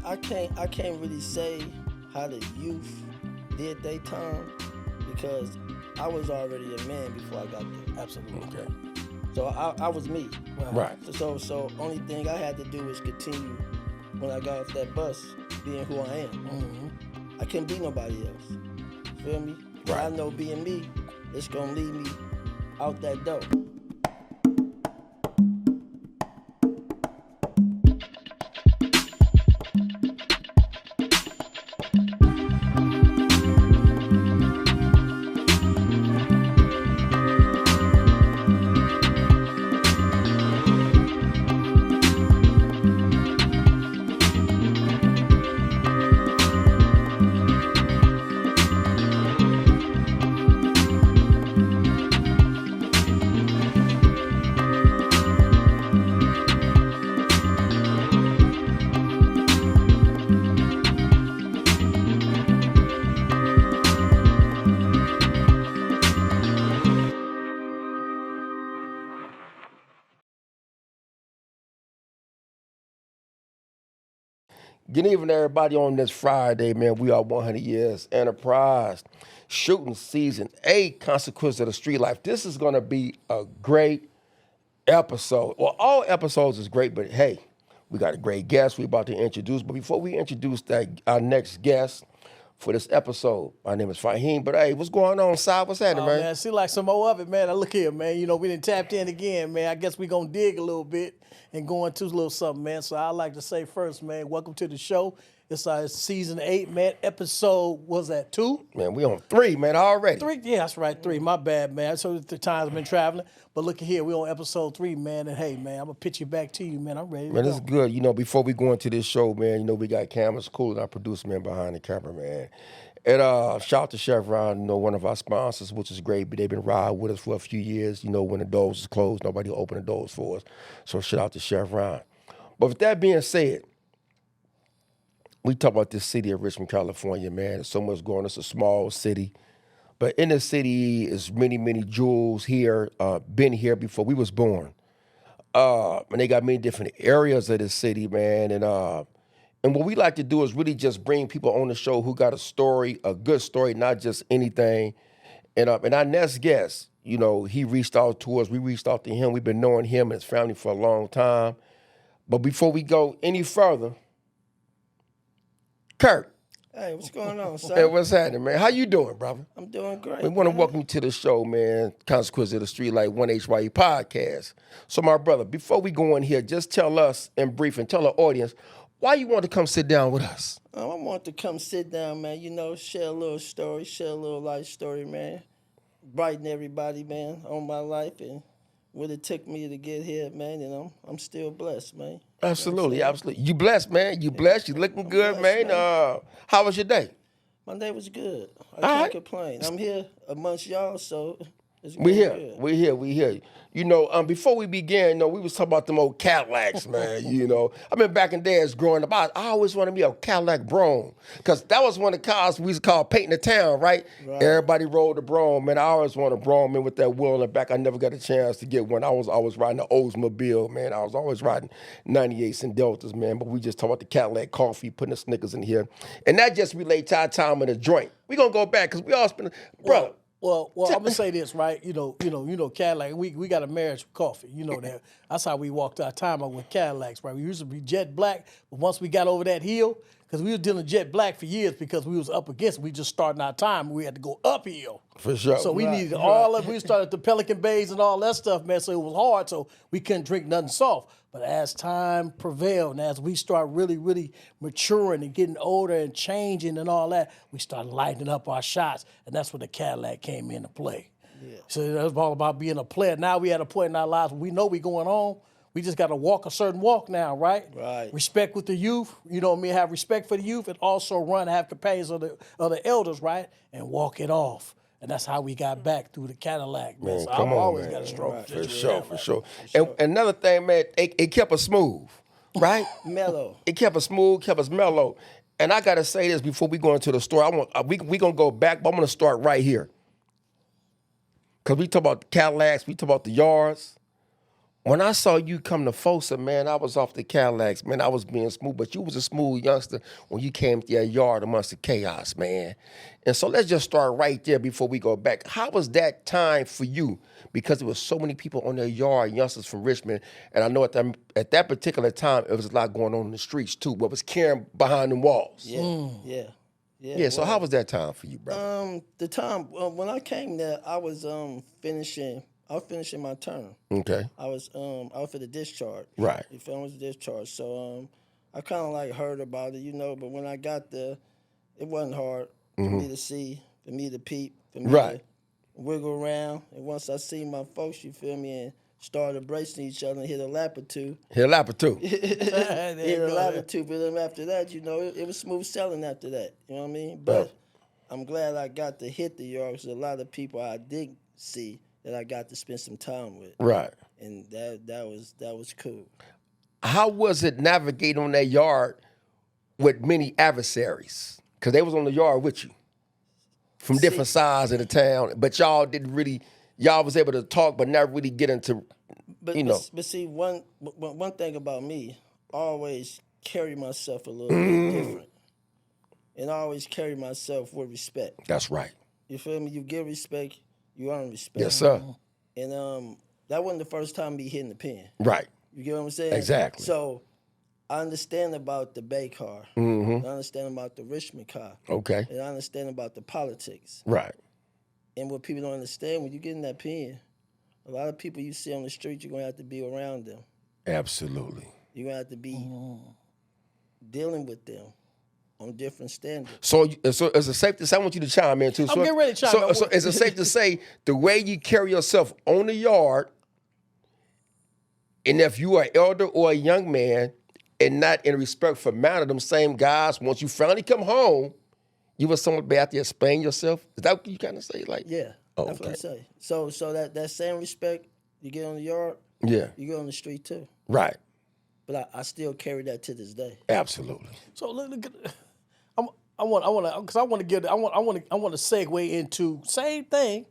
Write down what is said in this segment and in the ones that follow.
I can't really say how the youth did their time because I was already a man before I got there. Absolutely. Okay. So I was me. Right. So only thing I had to do was continue when I got off that bus being who I am. Mm-hmm. I couldn't be nobody else. Feel me? Right. I know being me, it's gonna lead me out that door. Good evening, everybody, on this Friday, man. We are 100 Years Enterprise, shooting season 8, Consequences of the Street Life. This is going to be a great episode. Well, all episodes is great, but hey, we got a great guest we're about to introduce. But before we introduce our next guest for this episode, my name is Fahim. But hey, what's going on, Si? What's happening, man? Man, see like some more of it, man. Now look here, man. You know, we done tapped in again, man. I guess we gonna dig a little bit and go into a little something, man. So I'd like to say first, man, welcome to the show. It's season 8, man. Episode, was that 2? Man, we on 3, man, already. 3? Yeah, that's right, 3. My bad, man. So the times I've been traveling. But look here, we on episode 3, man. And hey, man, I'm gonna pitch it back to you, man. I'm ready to Man, go. this is good. You know, before we go into this show, man, you know, we got cameras cool and our producer, man, behind the camera, man. And shout out to Chevron, you know, one of our sponsors, which is great. But they've been riding with us for a few years. You know, when the doors is closed, nobody open the doors for us. So shout out to Chevron. But with that being said, we talk about this city of Richmond, California, man. There's so much going on. It's a small city. But in the city is many, many jewels here, been here before we was born. And they got many different areas of this city, man. And what we like to do is really just bring people on the show who got a story, a good story, not just anything. And our next guest, you know, he reached out to us. We reached out to him. We've been knowing him and his family for a long time. But before we go any further, Kurt. Hey, what's going on, son? Hey, what's happening, man? How you doing, brother? I'm doing great. We want to man. welcome you to the show, man. Consequences of the Street Life 1HYE podcast. So, my brother, before we go in here, just tell us in brief and tell our audience why you want to come sit down with us. I want to come sit down, man. You know, share a little story, share a little life story, man. Brighten everybody, man, on my life and what it took me to get here, man. And I'm still blessed, man. Absolutely, absolutely. You blessed, man. You blessed. You looking good, blessed, man. How was your day? My day was good. I All can't right. complain. I'm here amongst y'all, so it's We going here. good. We here. You know, before we began, you know, we was talking about them old Cadillacs, man. You know, I mean, back in days growing up, I always wanted to be a Cadillac Brougham because that was one of the cars we used to call painting the town, right? Everybody rode the Brougham, man. I always wanted a Brougham, man, with that wheel in the back. I never got a chance to get one. I was always riding the Oldsmobile, man. I was always riding 98s and Deltas, man. But we just talk about the Cadillac coffee, putting the Snickers in here, and that just relates to our time in the joint. We gonna go back because we all spend, brother. Well, I'm gonna say this, right? You know, Cadillac. We got a marriage with coffee. You know that. That's how we walked our time out with Cadillacs, right? We used to be jet black, but once we got over that hill, because we was dealing jet black for years because we was up against it. We just starting our time. We had to go uphill. For sure. So we needed all of. We started the Pelican Bays and all that stuff, man. So it was hard. So we couldn't drink nothing soft. But as time prevailed, and as we start really, really maturing and getting older and changing and all that, we started lightening up our shots, and that's when the Cadillac came into play. Yeah. So that's all about being a player. Now we at a point in our lives where we know we going on. We just got to walk a certain walk now, right? Right. Respect with the youth, you know what I mean? Have respect for the youth and also have companions of the elders, right? And walk it off. And that's how we got back through the Cadillac, man. So I've always got a strong For sure. And another thing, man, it kept us smooth, right? Mellow. It kept us smooth, kept us mellow. And I gotta say this before we go into the story. We gonna go back, but I'm gonna start right here. Cause we talk about the Cadillacs, we talk about the yards. When I saw you come to Folsom, man, I was off the Cadillacs, man. I was being smooth, but you was a smooth youngster when you came to your yard amongst the chaos, man. And so let's just start right there before we go back. How was that time for you? Because there was so many people on their yard, youngsters from Richmond, and I know at that particular time, it was a lot going on in the streets too. What was carrying behind the walls? Yeah. Yeah. So how was that time for you, brother? The time when I came there, I was finishing my term. Okay. I was out for the discharge. Right. The film was discharged. So I kind of like heard about it, but when I got there, it wasn't hard for me to see, for me to peep, for me to wiggle around. And once I see my folks, you feel me, and started embracing each other and hit a lap or two. Hit a lap or two. Hit a lap or two. But then after that, it was smooth sailing after that. You know what I mean? But I'm glad I got to hit the yard because a lot of people I didn't see that I got to spend some time with. Right. And that was cool. How was it navigating on that yard with many adversaries? Because they was on the yard with you from different sides of the town, but y'all was able to talk, but not really get into, But see, one thing about me, I always carry myself a little bit different. And I always carry myself with respect. That's right. You feel me? You give respect, you earn respect. Yes, sir. And that wasn't the first time me hitting the pen. Right. You get what I'm saying? Exactly. So I understand about the Bay car. I understand about the Richmond car. Okay. And I understand about the politics. Right. And what people don't understand, when you get in that pen, a lot of people you see on the street, you're going to have to be around them. Absolutely. You're going to have to be dealing with them on different standards. So is it safe to say, I want you to chime in too. I'm getting ready to chime in. So is it safe to say the way you carry yourself on the yard, and if you are an elder or a young man, and not in respect for manner, them same guys, once you finally come home, you were someone be out there explain yourself? Is that what you kind of say? Like, Yeah, that's what I say. So that same respect you get on the yard, yeah, you get on the street too. right. But I still carry that to this day. Absolutely. So look I want to segue into same thing,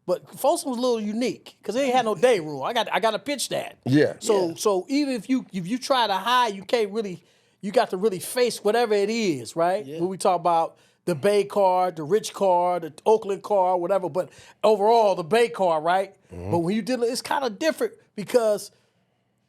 but Folsom was a little unique because they ain't had no day room. I got to pitch that. Yeah. So even if you try to hide, you can't really. You got to really face whatever it is, right? Yeah. When we talk about the Bay car, the Rich car, the Oakland car, whatever, but overall the Bay car, right? But when you deal, it's kind of different because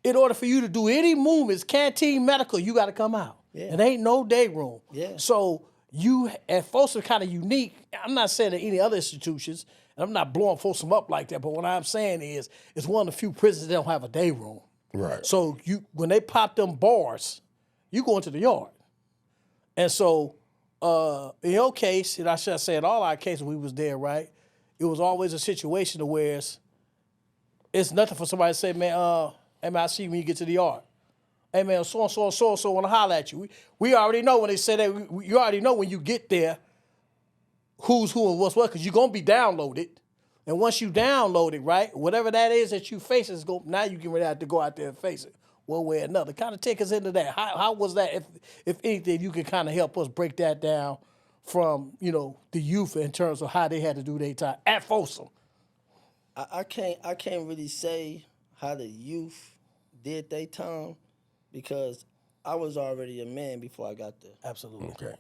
in order for you to do any movements, canteen medical, you got to come out. Yeah. And ain't no day room. Yeah. So you at Folsom kind of unique. I'm not saying that any other institutions, and I'm not blowing Folsom up like that, but what I'm saying is it's one of the few prisons that don't have a day room. Right. So when they pop them bars, you go into the yard. And so in your case, and I should say in all our cases we was there, right? It was always a situation to where it's nothing for somebody to say, man, hey man, I see you when you get to the yard. Hey man, so want to holler at you. We already know when they say that. You already know when you get there who's who and what's what, because you're gonna be downloaded. And once you download it, right, whatever that is that you face is now you can really have to go out there and face it one way or another. Kind of take us into that. How was that? If anything, you can kind of help us break that down from the youth in terms of how they had to do their time at Folsom. I can't really say how the youth did their time because I was already a man before I got there. Absolutely. Okay.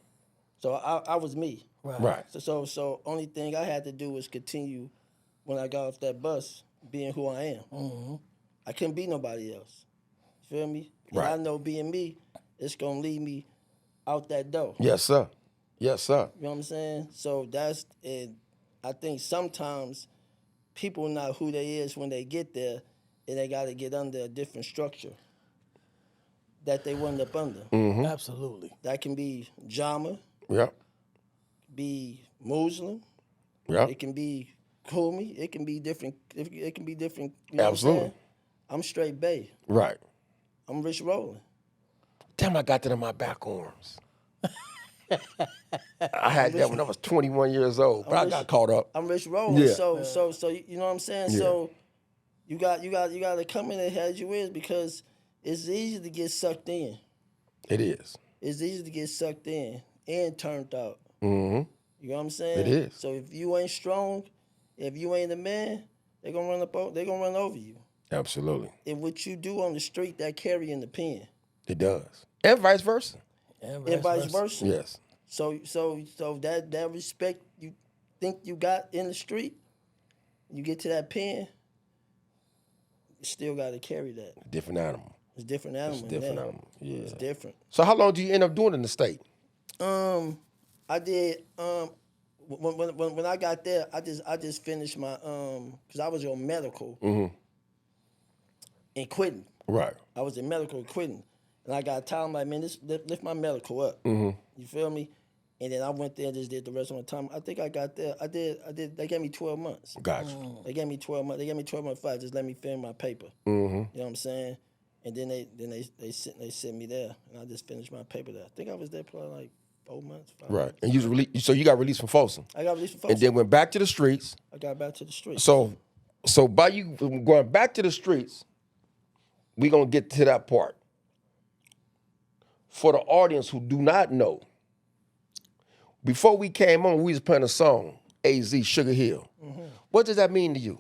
So I was me. Right. So only thing I had to do was continue when I got off that bus being who I am. Mm-hmm. I couldn't be nobody else. You feel me? Right. And I know being me, it's gonna lead me out that door. Yes, sir. Yes, sir. You know what I'm saying? So that's it. I think sometimes people not who they is when they get there, and they got to get under a different structure that they wasn't up under. Mm-hmm. Absolutely. That can be Jama, Yep. be Muslim, Yep. it can be Kumi, it can be different. It can be different. You know Absolutely. What I'm saying? I'm straight Bay. Right. I'm Rich Rolling. Damn, I got that in my back arms. I had that when I was 21 years old, but I got caught up. I'm Rich Rolling. Yeah. So you know what I'm saying? Yeah. So you got to come in and as you is because it's easy to get sucked in. It is. It's easy to get sucked in and turned out. Mm-hmm. You know what I'm saying? It is. So if you ain't strong, if you ain't a man, they're gonna run over you. Absolutely. And what you do on the street, that carry in the pen. It does. And vice versa. And vice versa. Yes. So that respect you think you got in the street, you get to that pen, you still got to carry that. Different animal. It's a different animal. It's different now. animal. Yeah. It's different. So how long do you end up doing in the state? I did when I got there, I just finished my because I was on medical and quitting. Right. I was in medical and quitting, and I got tired. I'm like, man, lift my medical up. You feel me? And then I went there and just did the rest of my time. I think I got there. I did. They gave me 12 months. Gotcha. They gave me 12 months. They gave me 12 months flat. Just let me finish my paper. You know what I'm saying? And then they sent me there, and I just finished my paper there. I think I was there probably like 4 months. 5 Right. months. And so you got released from Folsom. I got released from Folsom. And then went back to the streets. I got back to the street. So by you going back to the streets, we gonna get to that part. For the audience who do not know, before we came on, we was playing a song, AZ Sugar Hill. What does that mean to you?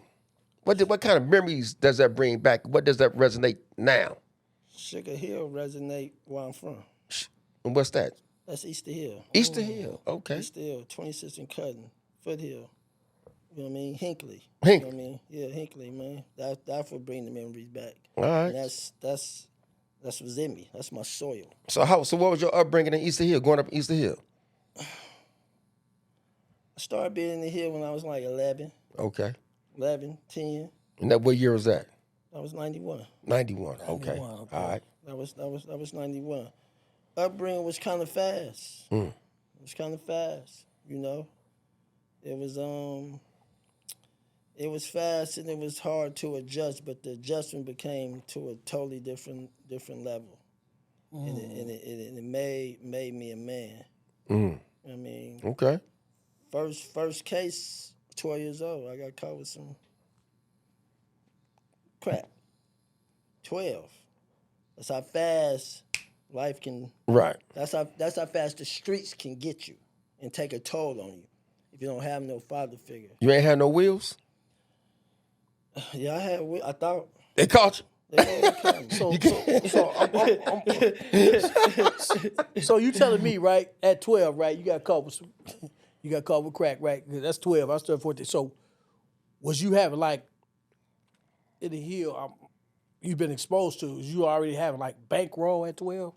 What kind of memories does that bring back? What does that resonate now? Sugar Hill resonate where I'm from. And what's that? That's Easter Hill. Easter Hill. Okay. Easter Hill, 26th and Cutting, Foothill. You know what I mean? Hinckley. Hinckley. You know what I mean? Yeah, Hinckley, man. That's what bring the memories back. All right. And that's what's in me. That's my soil. So what was your upbringing in Easter Hill, growing up in Easter Hill? I started being in the hill when I was like 11, Okay. 10. And that what year was that? That was 91. 91. Okay. 91, okay. All right. That was 91. Upbringing was kind of fast. It was kind of fast, you know. It was fast and it was hard to adjust, but the adjustment became to a totally different level, and it made me a man. I mean, Okay. first case, 12 years old, I got caught with some crack. 12. That's how fast life can. Right. That's how fast the streets can get you and take a toll on you if you don't have no father figure. You ain't had no wheels? Yeah, I thought. They caught you. So you telling me, right, at 12, right, you got caught with crack, right? That's 12. I still 14. So was you having like in the hill you've been exposed to, was you already having like bankroll at 12?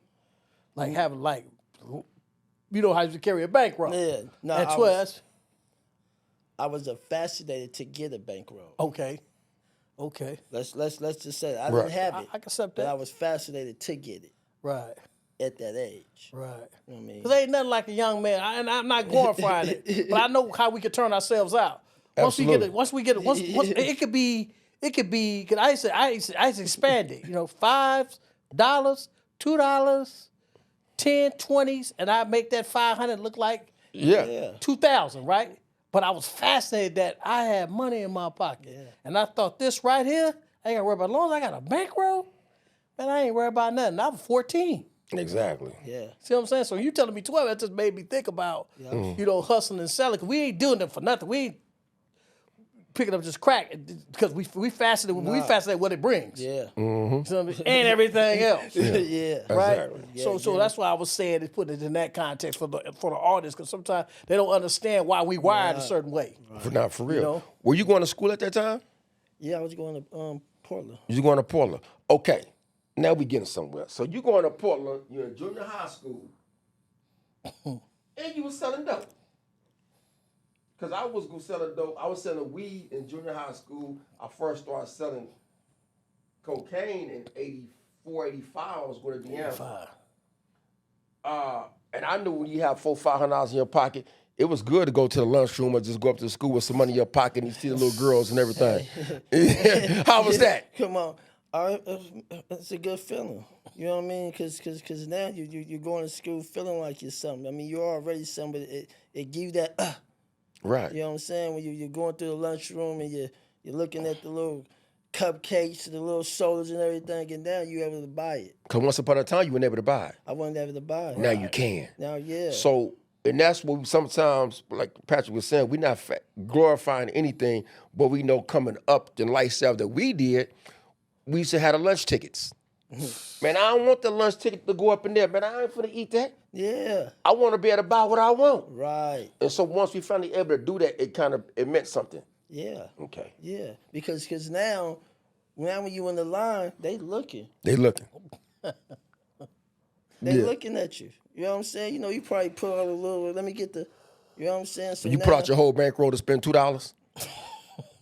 Like having like, you know how you carry a bankroll. Yeah. No, at 12. I was fascinated to get a bankroll. Okay. Let's just say I Right. didn't have it. I can accept but that. I was fascinated to get it Right. at that age. Right. You know what I mean? Because ain't nothing like a young man, and I'm not glorifying it, but I know how we can turn ourselves out. Once Absolutely. we get it, it could be. Cause I used to expand it. You know, $5, $2, 10, 20s, and I make that 500 look like Yeah. 2,000, right? But I was fascinated that I had money in my pocket, and I thought this right here, I ain't gotta worry about loans. I got a bankroll, man. I ain't worried about nothing. I was 14. Exactly. Yeah. See what I'm saying? So you telling me 12, that just made me think about, you know, hustling and selling. Cause we ain't doing it for nothing. We ain't picking up just crack because we fascinated. We fascinated what it brings. Yeah. You know what I mean? And everything else. Yeah. Right. Exactly. So that's why I was saying to put it in that context for the audience, because sometimes they don't understand why we wired a certain way. For real. You know? Were you going to school at that time? Yeah, I was going to Portland. You going to Portland? Okay. Now we getting somewhere. So you going to Portland? You're in junior high school, and you was selling dope. Cause I was selling dope. I was selling weed in junior high school. I first started selling cocaine in 84, 85. I was going to Indiana. And I knew when you have $400-500 in your pocket, it was good to go to the lunchroom or just go up to the school with some money in your pocket and you see the little girls and everything. How was that? Come on. It's a good feeling. You know what I mean? Because now you're going to school feeling like you're something. I mean, you're already somebody. It give you that, Right. you know what I'm saying? When you're going through the lunchroom and you're looking at the little cupcakes, the little sodas and everything, and now you're able to buy it. Because once upon a time, you were never to buy it. I wasn't able to buy it. Now you can. Now, yeah. So, and that's what we sometimes, like Patrick was saying, we're not glorifying anything, but we know coming up the lifestyle that we did, we used to have the lunch tickets. Man, I don't want the lunch ticket to go up in there, man. I ain't finna eat that. Yeah. I want to be able to buy what I want. Right. And so once we finally able to do that, it meant something. Yeah. Okay. Yeah. Because now when you in the line, they looking. They looking. They Yeah. looking at you. You know what I'm saying? You know, you probably put out a little. Let me get the. You know what I'm saying? So You now, put out your whole bankroll to spend $2?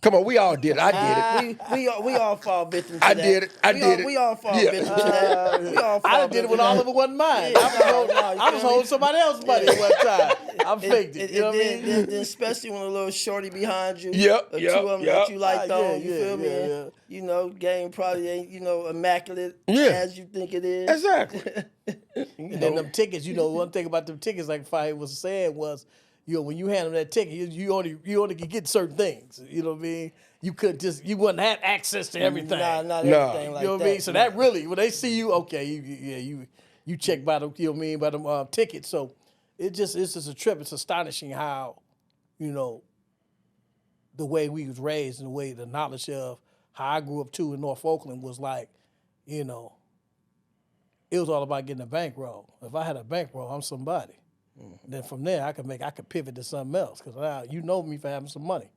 Come on, we all did it. I did it. we all fall victim to I that. did it. I did it. We all fall Yeah. victim to that. We all fall I did it victim when to all that. of it wasn't mine. Yeah, I was holding somebody else's money at one time. I faked it. You know what I mean? Then especially when a little shorty behind you, Yep, or yep, two of them yep. that you liked Yeah, on, you yeah, feel me? yeah, And, yeah. you know, game probably ain't, immaculate Yeah. as you think it is. Exactly. And then them tickets, one thing about them tickets, like Fahim was saying, was, when you hand them that ticket, you only could get certain things. You know what I mean? You wouldn't have access to everything. Not Nah. everything like You know what that. I mean? So that really, when they see you, okay, you check by them, you know what I mean, by them tickets. So it's just a trip. It's astonishing how, the way we was raised and the knowledge of how I grew up too in North Oakland was like, it was all about getting a bankroll. If I had a bankroll, I'm somebody. Then from there, I could pivot to something else because now you know me for having some money.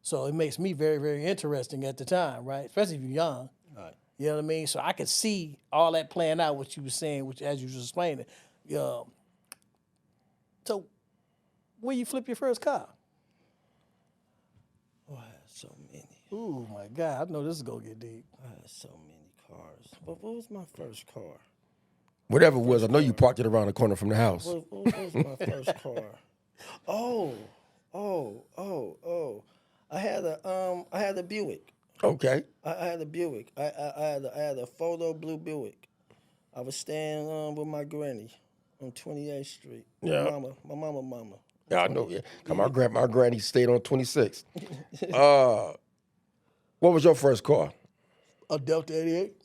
So it makes me very, very interesting at the time, right? Especially if you're young. Right. You know what I mean? So I could see all that playing out, what you were saying, which as you was explaining. So where you flip your first car? Oh, I had so many. Ooh, my God. I know this is going to get deep. I had so many cars. But what was my first car? Whatever it was, I know you parked it around the corner from the house. What was my first car? Oh. I had a Buick. Okay. I had a Buick. I had a photo blue Buick. I was staying with my granny on 28th Street. Yeah. My mama. Yeah, I know. Yeah. 'Cause my granny stayed on 26. What was your first car? A Delta 88?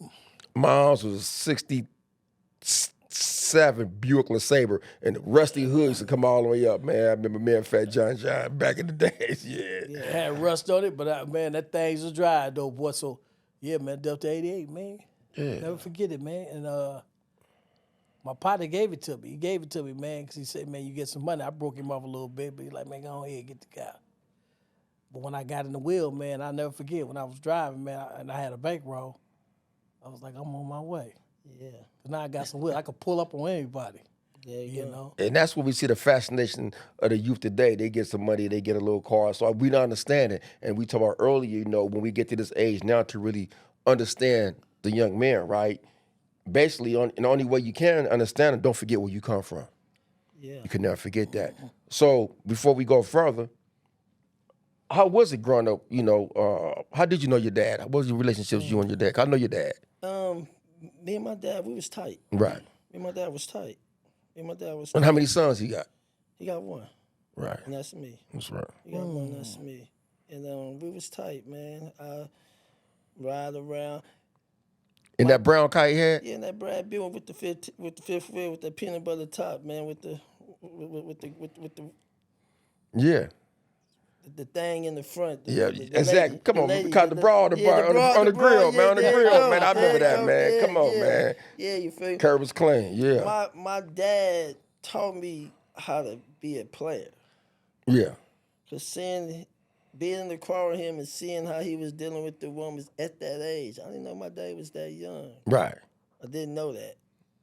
Mine was a 67 Buick LeSabre, and the rusty hood used to come all the way up, man. I remember me and Fat John back in the days, yeah. It had rust on it, but man, that thing's a dry though, boy. So, yeah, man, Delta 88, man. Yeah. Never forget it, man. And my partner gave it to me. He gave it to me, man, because he said, man, you get some money. I broke him off a little bit, but he's like, man, go ahead, get the car. But when I got in the wheel, man, I'll never forget when I was driving, man, and I had a bankroll, I was like, I'm on my way. Yeah. Now I got some wheel. I could pull up on anybody, There you go. know? And that's what we see the fascination of the youth today. They get some money, they get a little car. So we don't understand it. And we talked about earlier, when we get to this age now to really understand the young man, right? Basically, and the only way you can understand it, don't forget where you come from. Yeah. You can never forget that. So before we go further, how was it growing up? How did you know your dad? What was your relationship with you and your dad? 'Cause I know your dad. Me and my dad, we was tight. Right. Me and my dad was tight. And how many sons he got? He got one, Right. and that's me. That's right. He got one, that's me. And we was tight, man. I ride around. And that brown car he had? Yeah, and that Brad Buick with the fifth wheel with that peanut butter top, man, with the Yeah. the thing in the front. Yeah, the exactly. lady- Come on, lady, we caught the bra on the bar, on the grill, man, on the there you grill, go, man. I remember there that, you man. go, Come on, man. Yeah, you feel me? Curb was clean, yeah. My dad taught me how to be a player. Yeah. Cause being in the car with him and seeing how he was dealing with the woman at that age, I didn't know my dad was that young. Right. I didn't know that.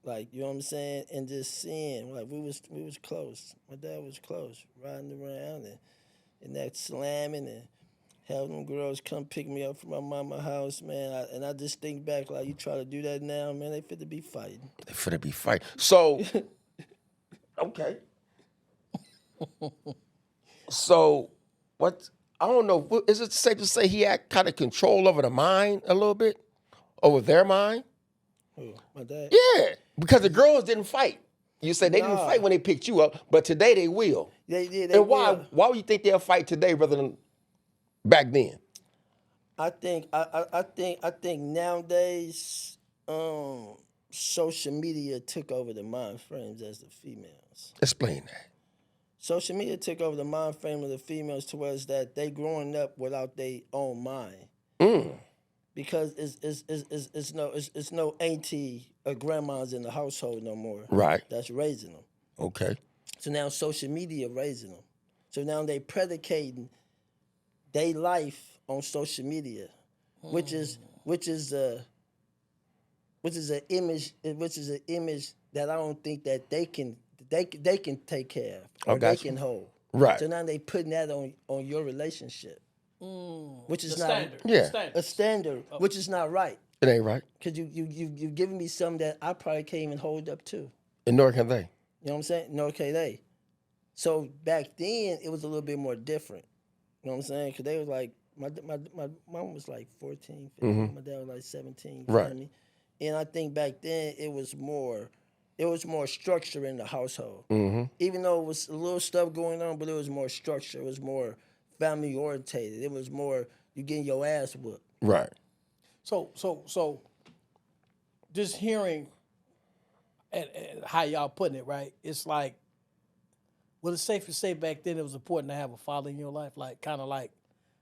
Like, you know what I'm saying? And just seeing, like, we was close. My dad was close, riding around and that slamming and having them girls come pick me up from my mama's house, man. And I just think back, like, you try to do that now, man, they fit to be fighting. They finna be fighting. So, okay. So, I don't know, is it safe to say he had kind of control over the mind a little bit? Over their mind? Who, my dad? Yeah, because the girls didn't fight. You said they didn't Nah. fight when they picked you up, but today they will. They And why? will. Why would you think they'll fight today rather than back then? I think nowadays social media took over the mind frames as the females. Explain that. Social media took over the mind frame of the females towards that they growing up without their own mind. because it's no auntie or grandmas in the household no more. Right. That's raising them. Okay. So now social media raising them. So now they predicating their life on social media, which is an image that I don't think that they can take care of or they got you. can hold. Right. So now they putting that on your relationship, which is The not standard. Yeah. The standard. a standard, which is not right. It ain't right. Because you giving me something that I probably can't even hold up to. And nor can they. You know what I'm saying? Nor can they. So back then, it was a little bit more different. You know what I'm saying? Because they was like, my mom was like 14, 15. My dad was like 17. You Right. feel me? And I think back then, it was more structure in the household. Even though it was a little stuff going on, but it was more structure. It was more family orientated. It was more you getting your ass whooped. Right. So, just hearing and how y'all putting it, right? It's like, well, it's safe to say back then it was important to have a father in your life, like kind of like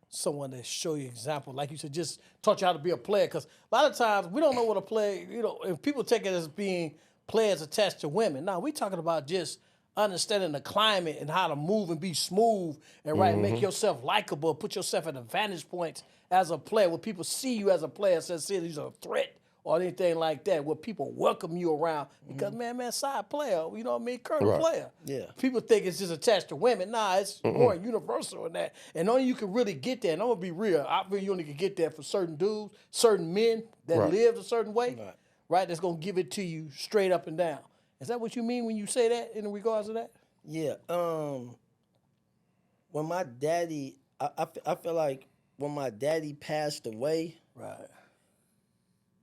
someone that show you example, like you said, just taught you how to be a player. Because a lot of times we don't know what a player, and people take it as being players attached to women. No, we talking about just understanding the climate and how to move and be smooth and right, make yourself likable, put yourself at advantage points as a player. When people see you as a player, says you're a threat or anything like that, where people welcome you around because man, side player, you know what I mean, current Right. player. Yeah. People think it's just attached to women. Nah, it's more universal than that. And only you can really get that, and I'm gonna be real, I feel you only can get that for certain dudes, certain men that Right. live a certain way, Right. that's gonna give it to you straight up and down. Is that what you mean when you say that in regards to that? Yeah. When my daddy, I feel like when my daddy passed away, Right.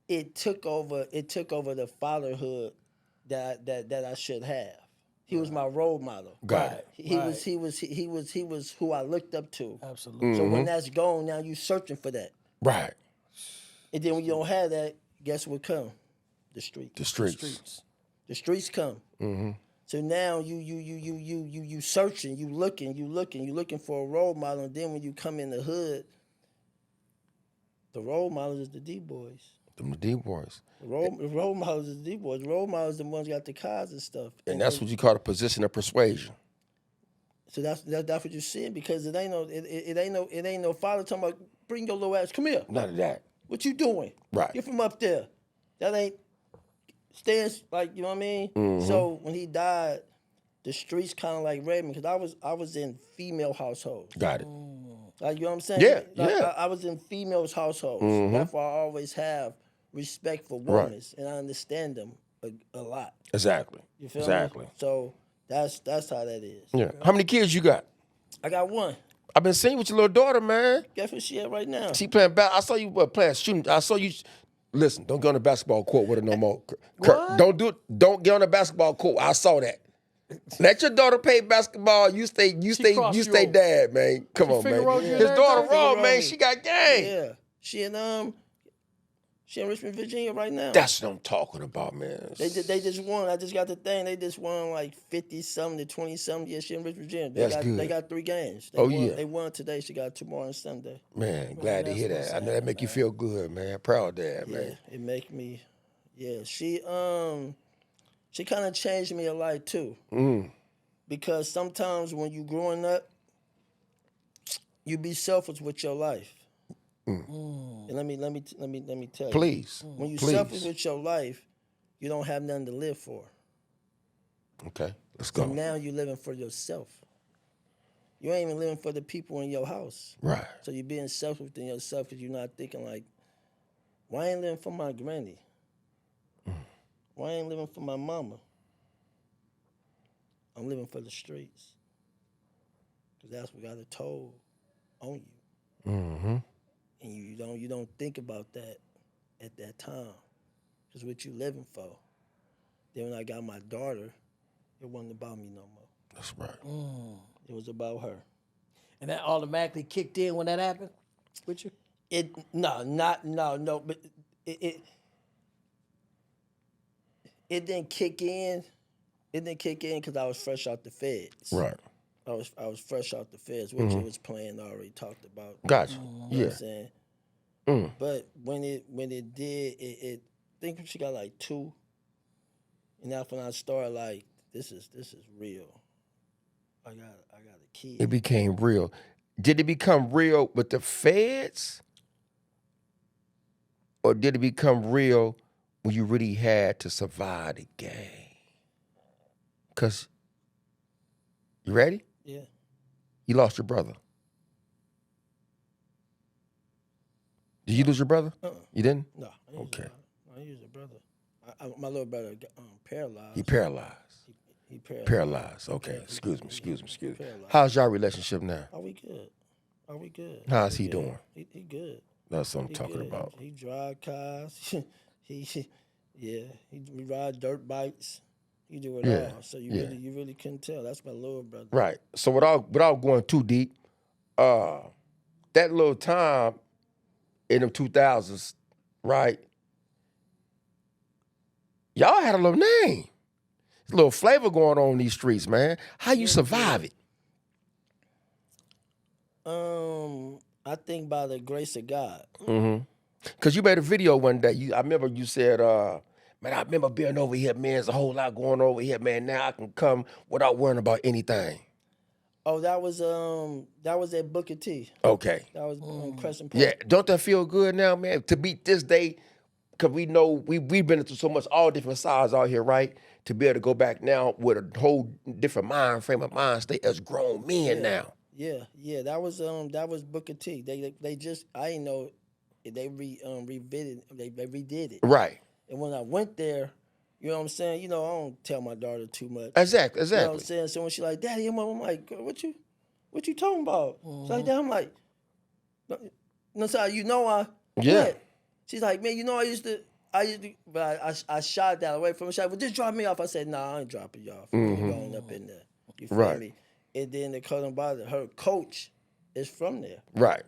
it took over the fatherhood that I should have. He was my role model. Got it. He was who I looked up to. Absolutely. So when that's gone, now you searching for that. Right. And then when you don't have that, guess what come? The street. The streets. The streets come. So now you searching, you looking for a role model, and then when you come in the hood, the role model is the D boys. Them the D boys. The role models is the D boys. The role models the ones got the cars and stuff. And that's what you call the position of persuasion. So that's what you're seeing, because it ain't no father talking about bring your little ass, come here. None of that. What you doing? Right. Get from up there. That ain't stands like, you know what I mean? So when he died, the streets kind of like read me, because I was in female households. Got it. Like, you know what I'm saying? Yeah, Like, yeah. I was in females' households. Therefore, I always have respect for Right. women, and I understand them a lot. Exactly. You feel Exactly. me? So that's how that is. Yeah. How many kids you got? I got one. I've been seeing you with your little daughter, man. Guess what she at right now? She playing I saw you playing shooting. I saw you. Listen, don't get on the basketball court with her no more. What? Don't do it. Don't get on the basketball court. I saw that. Let your daughter play basketball. You stay crossed you over. dad, man. Come on, finger man. rolled you and His daughter everything? raw, Finger man. rolled She me. got game. Yeah, she in Richmond, Virginia right now. That's what I'm talking about, man. They just won. I just got the thing. They just won like 50-something to 20-something. Yeah, she in Richmond, Virginia. That's good. They got 3 games. Yeah. They won today. She got tomorrow and Sunday. Man, glad to hear that's that. I know that make you feel good, man. Proud of that, Yeah, man. it make me. Yeah, she kind of changed me a lot too. Because sometimes when you growing up, you be selfish with your life. And let me tell you. Please. When you Please. selfish with your life, you don't have nothing to live for. Okay, let's So go. now you're living for yourself. You ain't even living for the people in your house. Right. So you're being selfish within yourself because you're not thinking like, why I ain't living for my granny? Why I ain't living for my mama? I'm living for the streets. Because that's what got a toll on you. Mm-hmm. And you don't think about that at that time. Because what you living for. Then when I got my daughter, it wasn't about me no more. That's right. It was about her. And that automatically kicked in when that happened with you? No, but it didn't kick in. It didn't kick in because I was fresh out the feds. Right. I was fresh out the feds, which it was playing already talked about. Gotcha. You know Yeah. what I'm saying? But when it did, I think she got like 2, and that's when I started like, this is real. I got a kid. It became real. Did it become real with the feds? Or did it become real when you really had to survive the game? Because, you ready? Yeah. You lost your brother. Did you lose your brother? You didn't? No. Okay. I use a brother. My little brother got paralyzed. He paralyzed. He paralyzed. Paralyzed. Okay. Excuse me. Paralyzed. How's y'all relationship now? Are we good? How's he doing? He good. That's what I'm He talking good. about. He drive cars. he ride dirt bikes. He do it Yeah, all. So yeah. you really couldn't tell. That's my little brother. Right. So without going too deep, that little time in them 2000s, right? Y'all had a little name. There's a little flavor going on in these streets, man. How you survive it? I think by the grace of God. Because you made a video one day. I remember you said, man, I remember being over here, man. There's a whole lot going over here, man. Now I can come without worrying about anything. Oh, that was at Booker T. Okay. That was Crescent Park. Yeah, don't that feel good now, man? To be this day, because we know we've been through so much, all different sides out here, right? To be able to go back now with a whole different frame of mind state as grown men now. Yeah. That was Booker T. They just, I didn't know they redid it. Right. And when I went there, you know what I'm saying? You know, I don't tell my daughter too much. Exactly. You know what I'm saying? So when she like, Daddy, I'm like, what you talking about? She's like that. I'm like, no, sorry, you know Yeah. what? She's like, man, you know I used to, but I shot that away from her. She's like, well, just drop me off. I said, nah, I ain't dropping you off. You're going up in there. You feel Right. me? And then the cousin brother, her coach is from there. Right.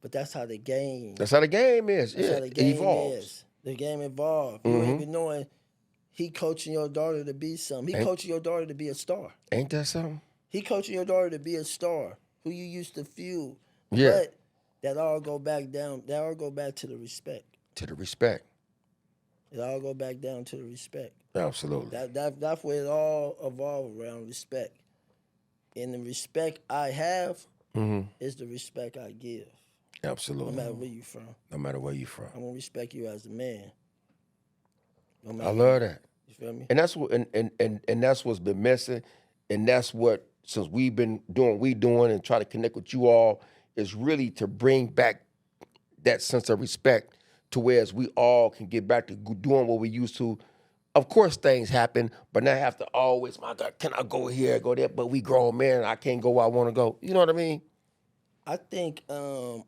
But that's how the game. That's how the game is. That's Yeah. how the It game evolves. is. The game evolved. You ain't even knowing he coaching your daughter to be something. He coaching your daughter to be a star. Ain't that something? He coaching your daughter to be a star who you used to fuel. Yeah. But that all go back down. That all go back to the respect. To the respect. It all go back down to the respect. Absolutely. That's where it all evolve around respect. And the respect I have is the respect I give. Absolutely. No matter where you from. No matter where you from. I'm gonna respect you as a man. No I matter love that. You feel me? And that's what and that's what's been missing. And that's what, since we've been doing what we doing and try to connect with you all, is really to bring back that sense of respect to whereas we all can get back to doing what we used to. Of course things happen, but not have to always, my God, can I go here, go there? But we grown men, I can't go where I want to go. You know what I mean? I think a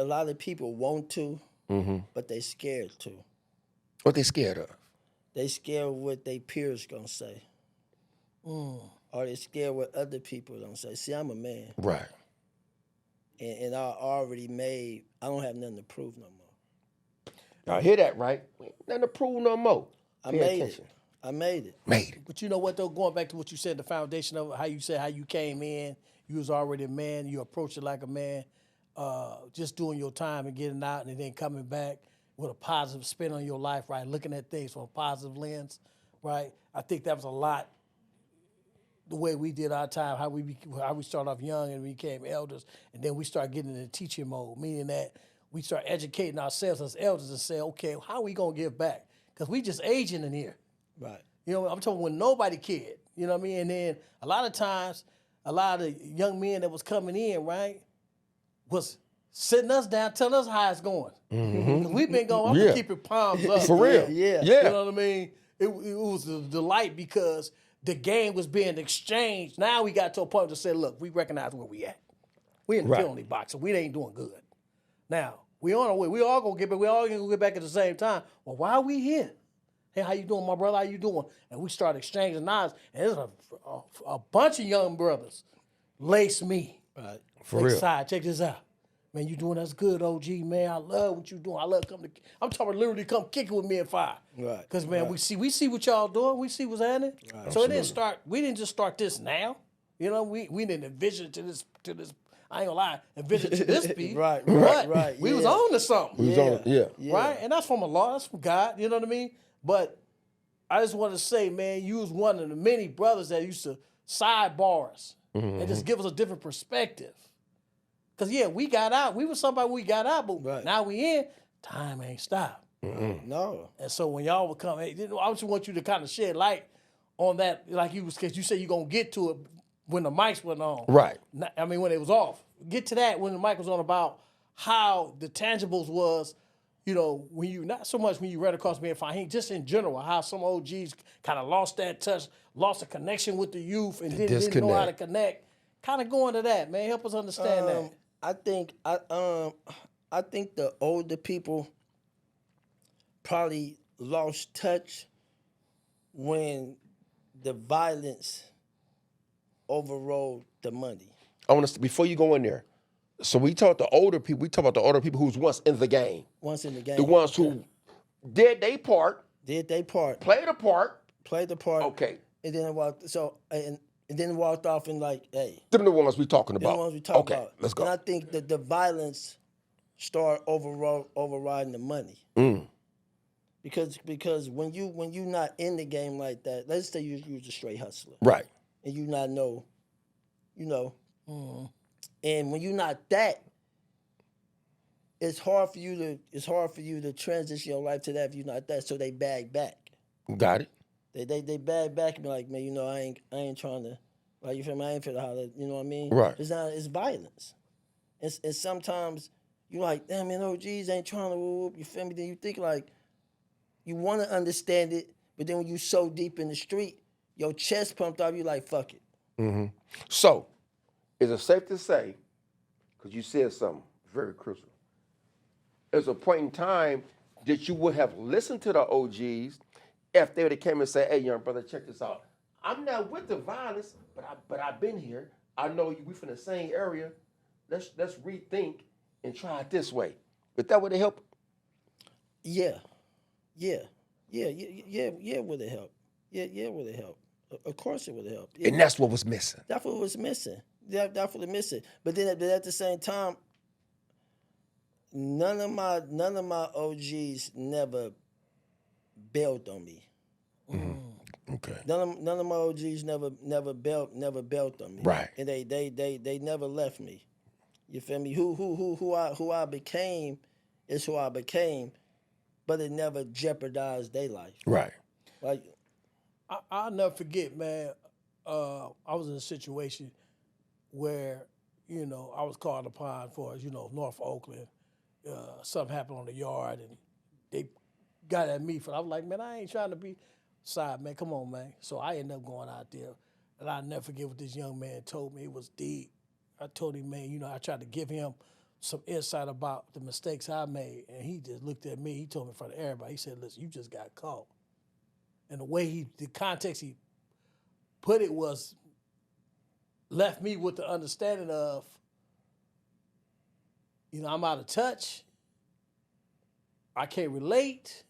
lot of people want to, but they scared to. What they scared of? They scared what their peers gonna say. Or they scared what other people gonna say. See, I'm a man. Right. And I already made, I don't have nothing to prove no more. Y'all hear that, right? Nothing to prove no more. I Pay made attention. it. I made it. Made it. But you know what though, going back to what you said, the foundation of how you said how you came in, you was already a man, you approached it like a man, just doing your time and getting out and then coming back with a positive spin on your life, right? Looking at things from a positive lens, right? I think that was a lot the way we did our time, how we started off young and we became elders, and then we start getting into teaching mode, meaning that we start educating ourselves as elders and say, okay, how are we gonna give back? Because we just aging in here. Right. You know, I'm talking when nobody cared. You know what I mean? And then a lot of times, a lot of young men that was coming in, right, was sitting us down, telling us how it's going. Because we've been going, I'm Yeah. gonna keep it palms up. For real. Yeah. You know what I mean? It was a delight because the game was being exchanged. Now we got to a point to say, look, we recognize where we at. We in the Right. penalty box, so we ain't doing good. Now, we on our way. We all gonna get back. We all gonna get back at the same time. Well, why are we here? Hey, how you doing, my brother? How you doing? And we start exchanging knives. And there's a bunch of young brothers lace me. Right. For real. Side, check this out. Man, you doing that's good, OG, man. I love what you doing. I love coming to, I'm talking literally come kick it with me and Fire. Right. Because, man, we see what y'all doing. We see what's happening. Right. So it didn't start, we didn't just start this now. You know, we didn't envision it to this I ain't gonna lie, invented to this speed. Right, But we was yeah. on to something. We was on, yeah. Right? And that's from Allah, that's from God, you know what I mean? But I just want to say, man, you was one of the many brothers that used to sidebar us and just give us a different perspective. Because, yeah, we got out. We was somebody we got out, but now we in, time ain't stopped. No. And so when y'all would come, hey, I just want you to kind of shed light on that, like you was, because you said you're going to get to it when the mics went on. Right. I mean, when it was off. Get to that when the mic was on about how the tangibles was, you know, when you, not so much when you read across me and Fahim, just in general, how some OGs kind of lost that touch, lost a connection with the youth and didn't know how to connect. Kind of go into that, man. Help us understand that. I think the older people probably lost touch when the violence overrode the money. I want to, before you go in there, so we talk the older people, we talk about the older people who's once in the game. Once in the game. The ones who did their part. Did they part. Played a part. Played the part. Okay. And then walked off and like, hey. Them the ones we talking about. The ones we talking about. Let's go. And I think that the violence started overriding the money. Because when you not in the game like that, let's say you was a straight hustler. Right. And you not know, you know. And when you're not that, it's hard for you to transition your life to that if you're not that. So they bag back. Got it. They bag back and be like, man, you know, I ain't trying to, like, you feel me? I ain't finna holler, you know what I mean? Right. It's violence. And sometimes you're like, damn, man, OGs ain't trying to whoop, you feel me? Then you think like, you want to understand it, but then when you so deep in the street, your chest pumped up, you like, fuck it. So, is it safe to say, because you said something very crucial, there's a point in time that you would have listened to the OGs if they would have came and said, hey, young brother, check this out. I'm not with the violence, but I've been here. I know we from the same area. Let's rethink and try it this way. But that would have helped? Yeah, would have helped. Yeah, would have helped. Of course it would have helped. And that's what was missing. That's what was missing. That's what was missing. But then at the same time, none of my OGs never bailed on me. Okay. None of my OGs never bailed on me. Right. And they never left me. You feel me? Who I became is who I became, but it never jeopardized their life. Right. Like, I'll never forget, man. I was in a situation where, you know, I was called upon for, you know, North Oakland. Something happened on the yard, and they got at me for. I was like, man, I ain't trying to be side, man. Come on, man. So I ended up going out there, and I'll never forget what this young man told me. It was deep. I told him, man, you know, I tried to give him some insight about the mistakes I made, and he just looked at me. He told me in front of everybody. He said, listen, you just got caught. And the context he put it was, left me with the understanding of, you know, I'm out of touch. I can't relate.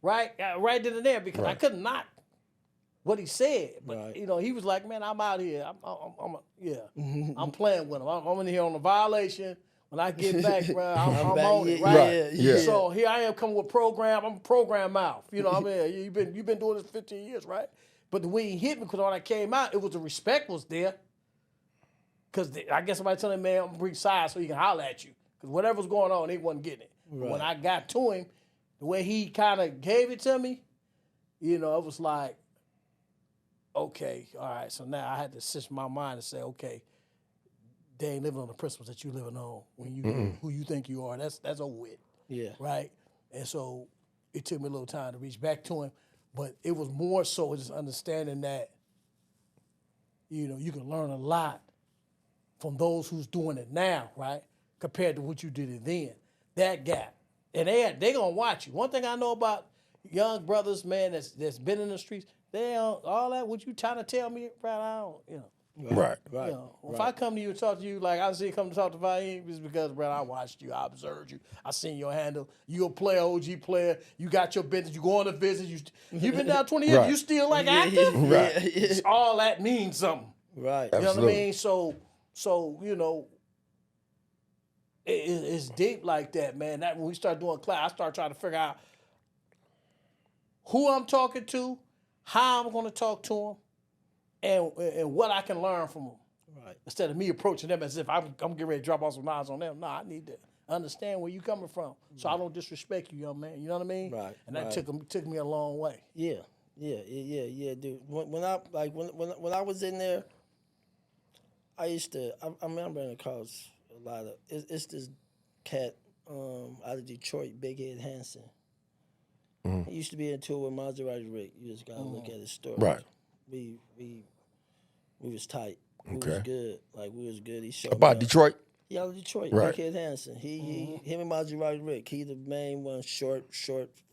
Right then and there, because I couldn't knock what he said. But, you know, he was like, man, I'm out here. I'm playing with him. I'm in here on a violation. When I get back, bro, I'm on it, right? Yeah. So here I am coming with program. I'm a program mouth. You know, I mean, you've been doing this 15 years, right? But the way he hit me, because when I came out, it was the respect was there. Because I guess somebody telling him, man, I'm going to bring size so he can holler at you. Because whatever's going on, they wasn't getting it. Right. When I got to him, the way he kind of gave it to me, you know, it was like, okay, all right. So now I had to sit in my mind and say, okay, they ain't living on the principles that you living on when you who you think you are. That's over with. Yeah. Right? And so it took me a little time to reach back to him. But it was more so just understanding that, you know, you can learn a lot from those who's doing it now, right? Compared to what you did it then. That gap. And they gonna watch you. One thing I know about young brothers, man, that's been in the streets, they don't, all that, what you trying to tell me, bro, I don't, you know. Right. You know, if I come to you and talk to you like I see you come to talk to Fahim, it's because, bro, I watched you, I observed you, I seen your handle. You a player, OG player. You got your business. You go on the business. You been down 20 years. Right. You still like active. Right. All that means something. Right. You know what I mean? So So, it's deep like that, man. That when we start doing class, I start trying to figure out who I'm talking to, how I'm going to talk to them, and what I can learn from them. Right. Instead of me approaching them as if I'm getting ready to drop off some knives on them. Nah, I need to understand where you coming from, so I don't disrespect you, young man. You know what I mean? Right. And that right. took me a long way. Yeah, dude. When I was in there, I used to. I remember in the college a lot of. It's this cat out of Detroit, Big Head Hansen. He used to be into it with Maserati Rick. You just gotta look at his story. Right. We was tight. We Okay. was good. Like we was good. He showed About me. Detroit? He out of Detroit, Right. Big Head Hansen. Him and Maserati Rick. He the main one, short,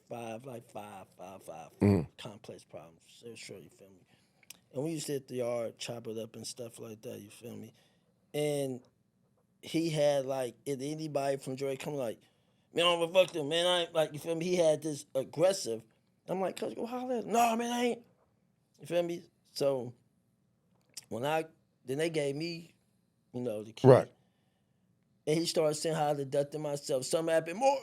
5, like 5'5", complex problems. So short, you feel me? And we used to hit the yard, chop it up and stuff like that, you feel me? And he had like, if anybody from Detroit come like, man, I don't fuck them, man, I ain't, like, you feel me? He had this aggressive. I'm like, cuz, go holler at him. No, man, I ain't. You feel me? So, then they gave me, the key. Right. And he started saying how I deducted myself. Something happened more.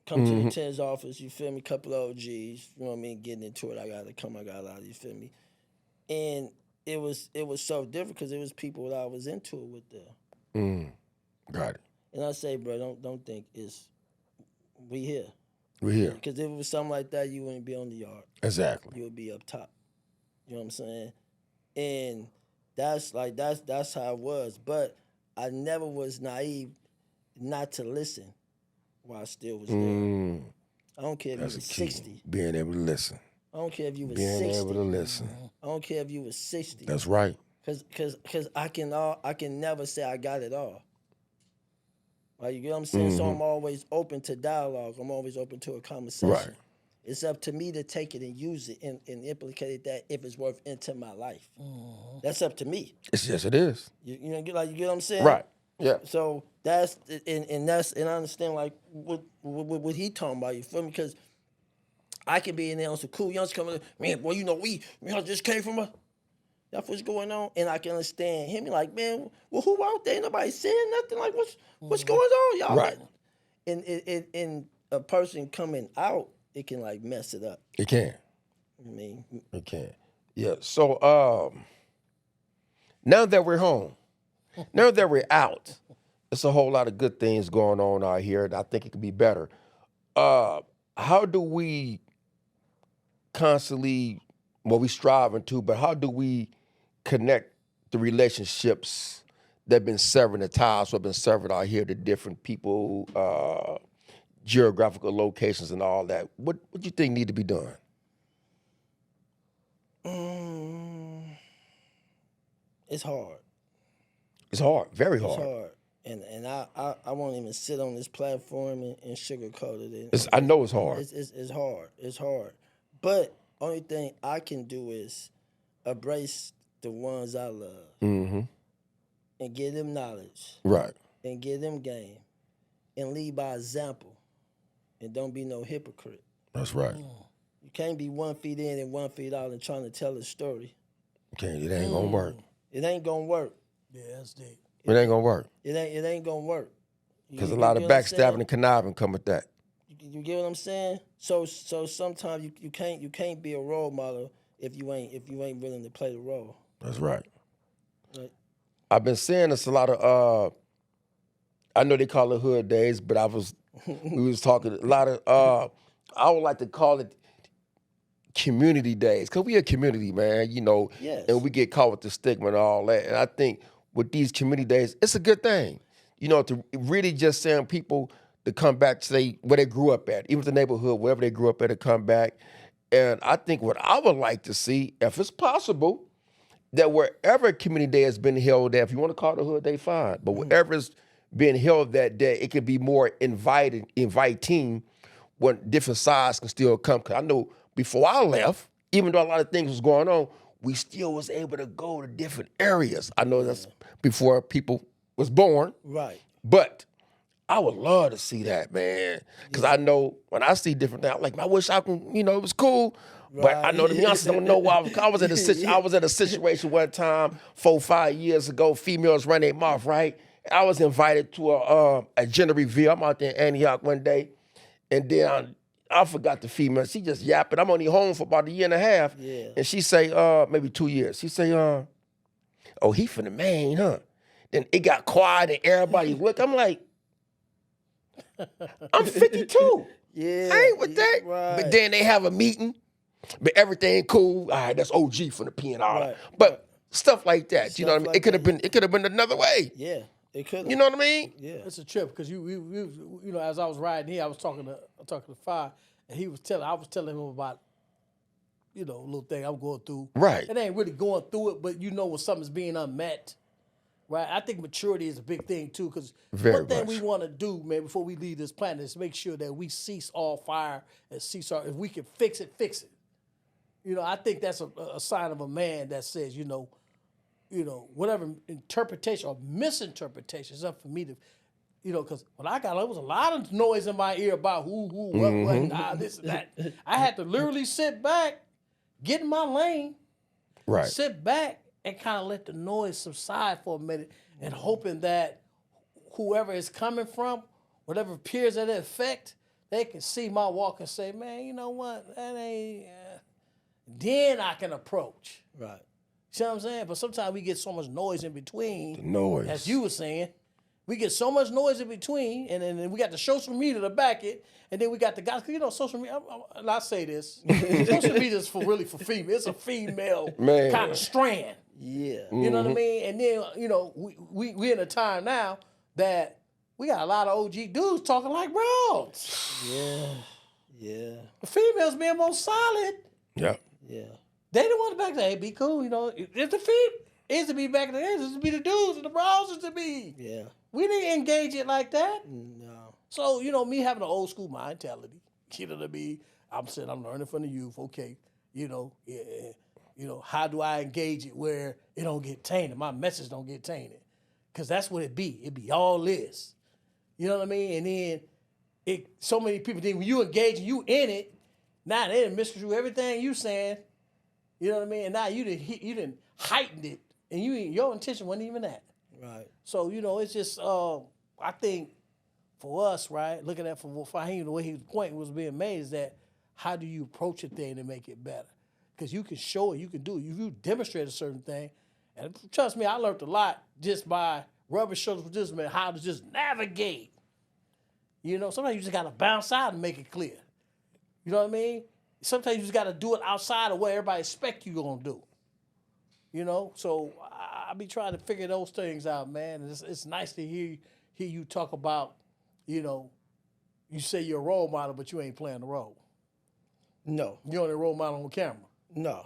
Come to the 10's office, you feel me? Couple of OGs, you know what I mean? Getting into it, I got out, you feel me? And it was so different because it was people that I was into it with there. Got it. And I say, bro, don't think we here. We're here. Because if it was something like that, you wouldn't be on the yard. Exactly. You would be up top. You know what I'm saying? And that's how it was. But I never was naive not to listen while I still was there. I don't care if That's you was a key. 60. Being able to listen. I don't care if you was Being 60. able to listen. I don't care if you was 60. That's right. Cause I can never say I got it all. Like, you get what I'm saying? So I'm always open to dialogue. I'm always open to a conversation. Right. It's up to me to take it and use it and implicate that if it's worth into my life. That's up to me. Yes, it is. You get what I'm saying? Right. Yeah. So that's and I understand like what he talking about. You feel me? Because I can be in there on some cool youngsters coming, man, boy, we just came from that's what's going on, and I can understand him. Like, man, well, who out there? Ain't nobody saying nothing. Like, what's going on, y'all? Right. And a person coming out, it can like mess it up. It can. I mean, It can. Yeah. So now that we're home, now that we're out, there's a whole lot of good things going on out here, and I think it could be better. How do we constantly, we striving to, but how do we connect the relationships that have been severing, the ties that have been severed out here to different people, geographical locations and all that? What do you think need to be done? it's hard. It's hard, very It's hard. hard. And I won't even sit on this platform and sugarcoat it. I know it's hard. It's hard. It's hard. But only thing I can do is embrace the ones I love and give them knowledge Right. and give them game and lead by example and don't be no hypocrite. That's right. You can't be 1 feet in and 1 feet out and trying to tell a story. Okay, it ain't gonna work. It ain't gonna work. Yeah, that's deep. It ain't gonna work. It ain't gonna work. Because a lot of get what I'm saying? backstabbing and conniving come with that. You get what I'm saying? So sometimes you can't be a role model if you ain't willing to play the role. That's right. Right. I've been saying this a lot of I know they call it hood days, but we was talking a lot of I would like to call it community days, because we a community, man, Yes. and we get caught with the stigma and all that. And I think with these community days, it's a good thing, to really just saying people to come back to say where they grew up at, even the neighborhood, wherever they grew up at, to come back. And I think what I would like to see, if it's possible, that wherever community day has been held at, if you want to call it a hood day, fine, but wherever it's being held that day, it can be more inviting when different sides can still come. Because I know before I left, even though a lot of things was going on, we still was able to go to different areas. I know that's before people was born. Right. But I would love to see that, man. Because I know when I see different things, I'm like, I wish I can, it was cool. But I know the youngsters don't know why. I was in a situation one time 4-5 years ago. Females run their mouth, right? I was invited to a gender reveal. I'm out there in Antioch one day, and then I forgot the female. She just yapping. I'm only home for about a year and a half, and she say, maybe 2 years. She say, oh, he from the Maine, huh? Then it got quiet and everybody look. I'm like, I'm 52. Yeah, I ain't with that. right. But then they have a meeting, but everything cool. All right, that's OG from the P&R. Right, But stuff like that, you know Stuff what I mean? like It could have been another way. Yeah, it could. You know what I mean? Yeah. It's a trip because you know, as I was riding here, I was talking to Fi, and I was telling him about, you know, a little thing I'm going through. Right. It ain't really going through it, but you know when something's being unmet. Right, I think maturity is a big thing too, because one thing we want to do, man, before we leave this planet is make sure that we cease all fire and cease our. If we can fix it, fix it. You know, I think that's a sign of a man that says, you know, whatever interpretation or misinterpretation is up for me to, you know, because when I got, there was a lot of noise in my ear about who, what, this and that. I had to literally sit back, get in my lane, Right. sit back, and kind of let the noise subside for a minute, and hoping that whoever is coming from, whatever peers that it affect, they can see my walk and say, man, you know what, that ain't. Then I can approach. Right. See what I'm saying? But sometimes we get so much noise in between. The noise. As you were saying. We get so much noise in between, and then we got the social media to back it, and then we got the guys. You know, social media. And I say this, social media is for female. It's a female kind of strand. Yeah. You know what I mean? And then you know we in a time now that we got a lot of OG dudes talking like bros. Yeah. Yeah. The females being more solid. Yeah. Yeah. They don't want to back there. Hey, be cool. You know, if the female is to be back there, it's to be the dudes and the bros is to be. Yeah. We didn't engage it like that. No. So, you know, me having an old school mentality, you know what I mean? I'm saying I'm learning from the youth. Okay, you know, how do I engage it where it don't get tainted? My message don't get tainted. Because that's what it be. It be all this. You know what I mean? And then so many people think when you engage and you in it, now they done misconstrue everything you saying. You know what I mean? And now you didn't heightened it. And your intention wasn't even that. Right. So, you know, it's just, I think for us, right, looking at from Fahim, the way his point was being made is that how do you approach a thing to make it better? Because you can show it, you can do it. You demonstrate a certain thing. And trust me, I learned a lot just by rubbing shoulders with this man, how to just navigate. You know, sometimes you just got to bounce out and make it clear. You know what I mean? Sometimes you just got to do it outside of what everybody expect you going to do. You know, so I be trying to figure those things out, man. And it's nice to hear you talk about, you know, you say you're a role model, but you ain't playing the role. No. You're only a role model on camera. No.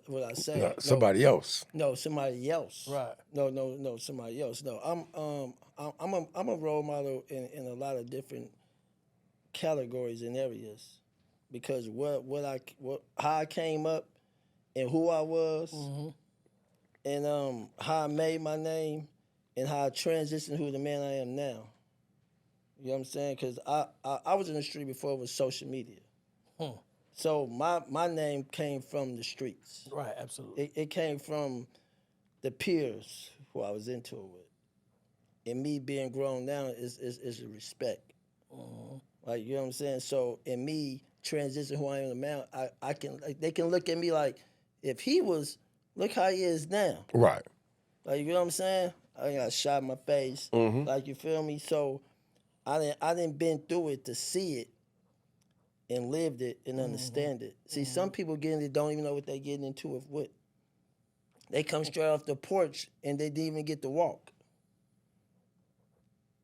What I say? No, somebody else. No, somebody else. Right. No, somebody else. No, I'm a role model in a lot of different categories and areas, because how I came up and who I was, and how I made my name, and how I transitioned who the man I am now. You know what I'm saying? Because I was in the street before it was social media. So my name came from the streets. Right, absolutely. It came from the peers who I was into it with. And me being grown now is a respect. Like, you know what I'm saying? So in me transitioning who I am now, I can, like, they can look at me like, if he was, look how he is now. Right. Like, you know what I'm saying? I got shot in my face. Like, you feel me? So I didn't been through it to see it and lived it and understand it. See, some people getting it don't even know what they're getting into it with. They come straight off the porch and they didn't even get to walk.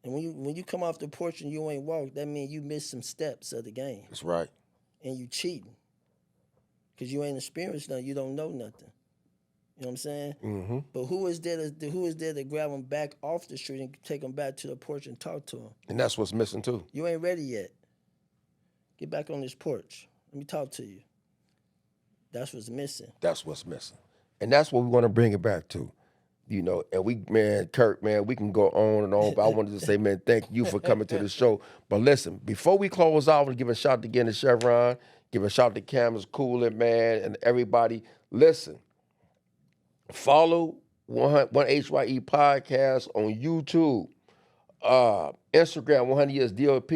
And when you come off the porch and you ain't walked, that means you missed some steps of the game. That's right. And you cheating. Because you ain't experienced nothing, you don't know nothing. You know what I'm saying? But who is there to grab them back off the street and take them back to the porch and talk to them? And that's what's missing too. You ain't ready yet. Get back on this porch. Let me talk to you. That's what's missing. That's what's missing. And that's what we want to bring it back to. You know, and man, Kurt, man, we can go on and on, but I wanted to say, man, thank you for coming to the show. But listen, before we close out, I want to give a shout out again to Chevron. Give a shout out to Cameras Cooling, man, and everybody. Listen, follow 1HYE Podcast on YouTube, Instagram, 100 Years DOP,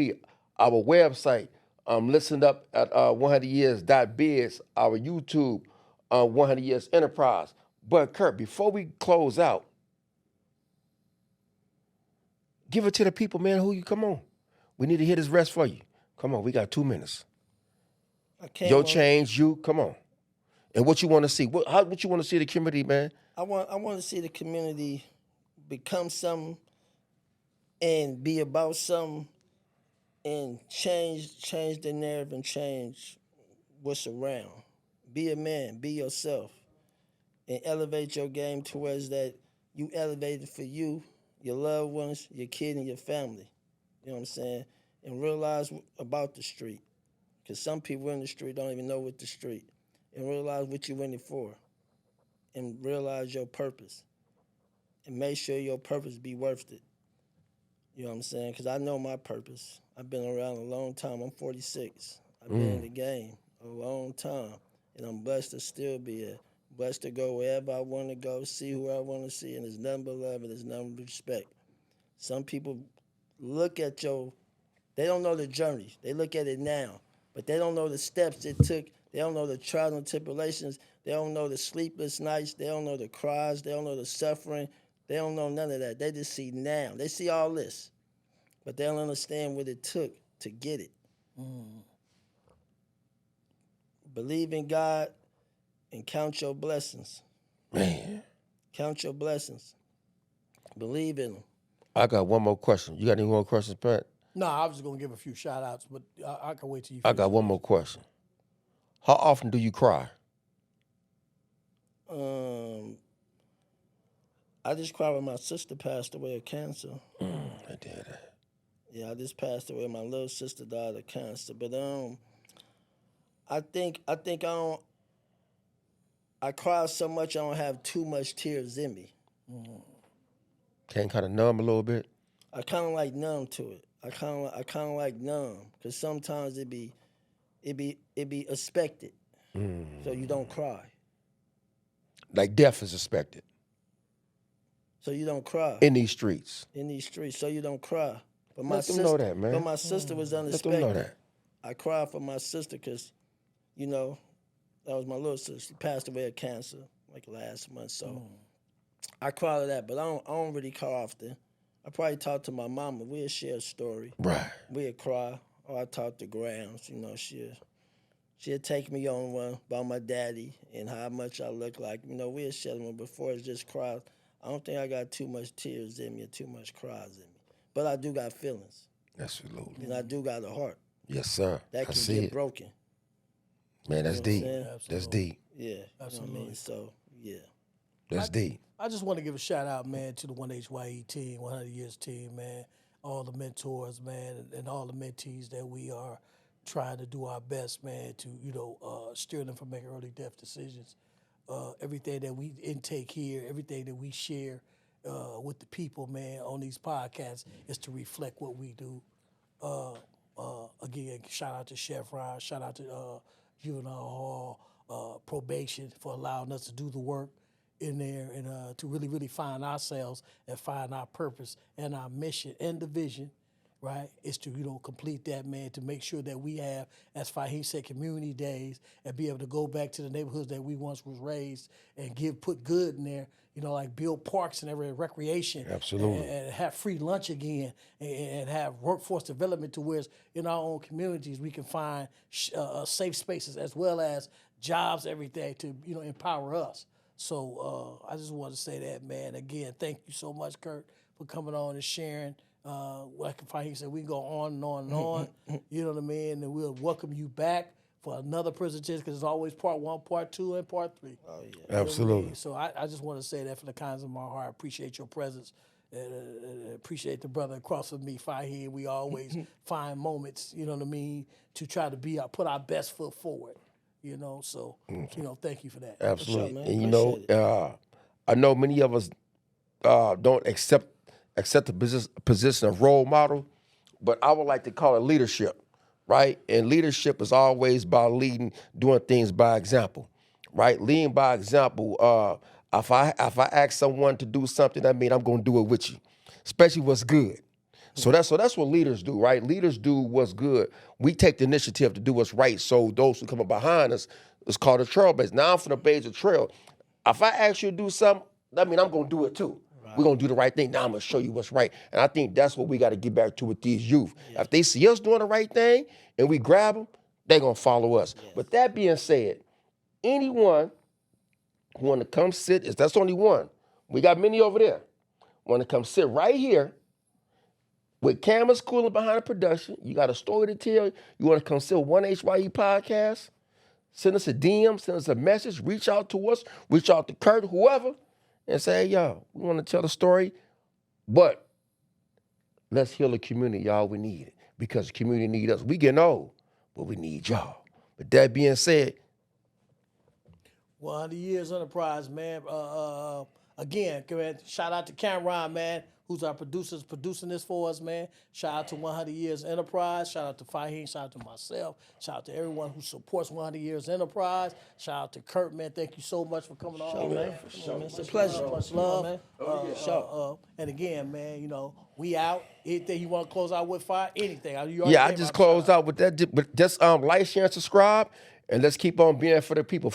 our website, listen up at 100years.biz, our YouTube, 100 Years Enterprise. But Kurt, before we close out, give it to the people, man. Come on. We need to hear this rest for you. Come on, we got 2 minutes. I can't. Your change, come on. And what you want to see? What you want to see the community, man? I want to see the community become something and be about something and change the narrative and change what's around. Be a man, be yourself, and elevate your game towards that you elevated for you, your loved ones, your kid, and your family. You know what I'm saying? And realize about the street. Because some people in the street don't even know what the street. And realize what you're in it for. And realize your purpose. And make sure your purpose be worth it. You know what I'm saying? Because I know my purpose. I've been around a long time. I'm 46. I've been in the game a long time. And I'm blessed to still be here. Blessed to go wherever I want to go, see who I want to see. And there's nothing but love and there's nothing but respect. Some people look at they don't know the journey. They look at it now. But they don't know the steps it took. They don't know the trials and tribulations. They don't know the sleepless nights. They don't know the cries. They don't know the suffering. They don't know none of that. They just see now. They see all this. But they don't understand what it took to get it. Believe in God and count your blessings. Man. Count your blessings. Believe in them. I got one more question. You got any more questions, Pat? No, I was just going to give a few shout-outs, but I can wait till you I finish. got one more question. How often do you cry? I just cried when my sister passed away of cancer. I did that. Yeah, I just passed away. My little sister died of cancer. But I think I don't. I cry so much I don't have too much tears in me. Can kind of numb a little bit? I kind of like numb to it. I kind of like numb because sometimes it be expected, so you don't cry. Like death is expected. So you don't cry In these streets. so you don't cry. But my Let them sister, know that, man. But my sister was Let unexpected. them know that. I cried for my sister because, that was my little sister. She passed away of cancer like last month, so I cried at that. But I don't really cry often. I probably talk to my mama. We'll share a story. Right. We'll cry. Or I talk to Grams. She'll take me on one about my daddy and how much I look like. We'll share one before it's just cries. I don't think I got too much tears in me or too much cries in me. But I do got feelings. Absolutely. And I do got a heart. Yes, sir. That I can see get it. broken. Man, that's deep. saying? That's deep. Yeah. Absolutely. You know what I mean? So, yeah. That's deep. I just want to give a shout out, man, to the 1HYE team, 100 Years team, man, all the mentors, man, and all the mentees that we are trying to do our best, man, to, steer them from making early death decisions. Everything that we intake here, everything that we share with the people, man, on these podcasts is to reflect what we do. Again, shout out to Chef Ryan, shout out to Juvenile Hall, Probation for allowing us to do the work in there and to really, really find ourselves and find our purpose and our mission and the vision, right, is to, complete that, man, to make sure that we have, as Fahim said, community days and be able to go back to the neighborhoods that we once was raised and put good in there, like build parks and every recreation. Absolutely. And have free lunch again and have workforce development to where in our own communities we can find safe spaces as well as jobs every day to, empower us. So I just want to say that, man. Again, thank you so much, Kurt, for coming on and sharing. Like Fahim said, we can go on and on and on. You know what I mean? And we'll welcome you back for another presentation because it's always part 1, part 2, and part 3. Oh, yeah. You know what I Absolutely. mean? So I just want to say that from the kindness of my heart. I appreciate your presence. And appreciate the brother across from me, Fahim. We always find moments, you know what I mean, to try to put our best foot forward. So, thank you for that. Absolutely. man. And Appreciate I know many of us don't accept the position of role model, but I would like to call it leadership. right? And leadership is always about leading, doing things by example, right? Leading by example. If I ask someone to do something, that means I'm gonna do it with you, especially what's good. So that's what leaders do, right? Leaders do what's good. We take the initiative to do what's right. So those who come up behind us, it's called a trailblazer. Now I'm from the blaze a trail. If I ask you to do something, that means I'm gonna do it too. We're gonna do the right thing. Now I'm gonna show you what's right. And I think that's what we gotta get back to with these youth. Yeah. If they see us doing the right thing and we grab them, they're gonna follow us. Yes. But that being said, anyone who wanna come sit, that's only one. We got many over there. Wanna come sit right here with cameras cooling behind the production. You got a story to tell. You wanna come sit with One HYE podcast? Send us a DM, send us a message, reach out to us, reach out to Kurt, whoever, and say, hey, y'all, we want to tell the story, but let's heal the community, y'all. We need it because the community need us. We getting old, but we need y'all. But that being said, 100 Years Enterprise, man. Again, shout out to Cameron, man, who's our producers producing this for us, man. Shout out to 100 Years Enterprise. Shout out to Fahim. Shout out to myself. Shout out to everyone who supports 100 Years Enterprise. Shout out to Kurt, man. Thank you so much for coming on, man. For sure, man. It's a pleasure. Much love. And again, man, you know, we out. Anything you want to close out with, Fire? Anything? I just closed out with that. But just like, share, and subscribe, and let's keep on being for the people,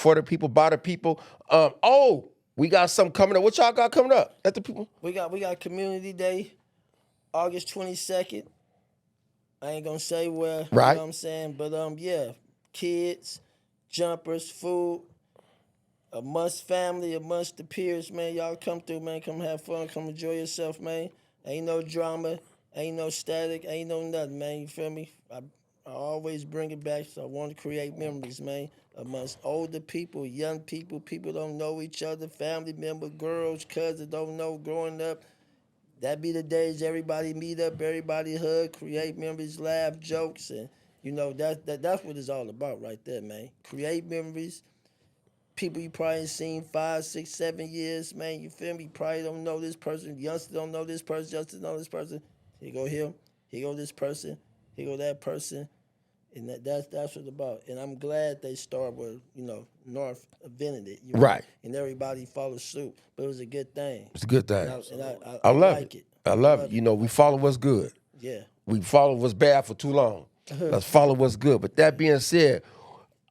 by the people. We got something coming up. What y'all got coming up at the people? We got Community Day, August 22nd. I ain't gonna say where, right. You know what I'm saying? But yeah, kids, jumpers, food, amongst family, amongst the peers, man. Y'all come through, man. Come have fun, come enjoy yourself, man. Ain't no drama, ain't no static, ain't no nothing, man. You feel me? I always bring it back, so I want to create memories, man, amongst older people, young people, people don't know each other, family members, girls, cousins don't know growing up. That be the days everybody meet up, everybody hug, create memories, laugh, jokes, and you know that's what it's all about right there, man. Create memories. People you probably ain't seen 5, 6, 7 years, man. You feel me? Probably don't know this person. Youngsters don't know this person. Youngsters know this person. Here go him. Here go this person. Here go that person. And that's what it's about. And I'm glad they started with, North invented it. Right. And everybody followed suit. But it was a good thing. It's a good thing. I love like it. I love it. You know, we follow what's good. Yeah. We follow what's bad for too long. Let's follow what's good. But that being said,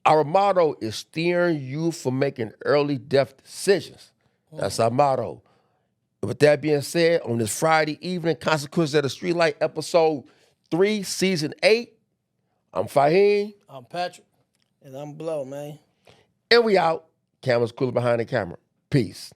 our motto is steering you from making early death decisions. That's our motto. With that being said, on this Friday evening, Consequences of the Streetlight, Ep03, Season 8, I'm Fahim. I'm Patrick. And I'm Blow, man. And we out. Camera's cooler behind the camera. Peace.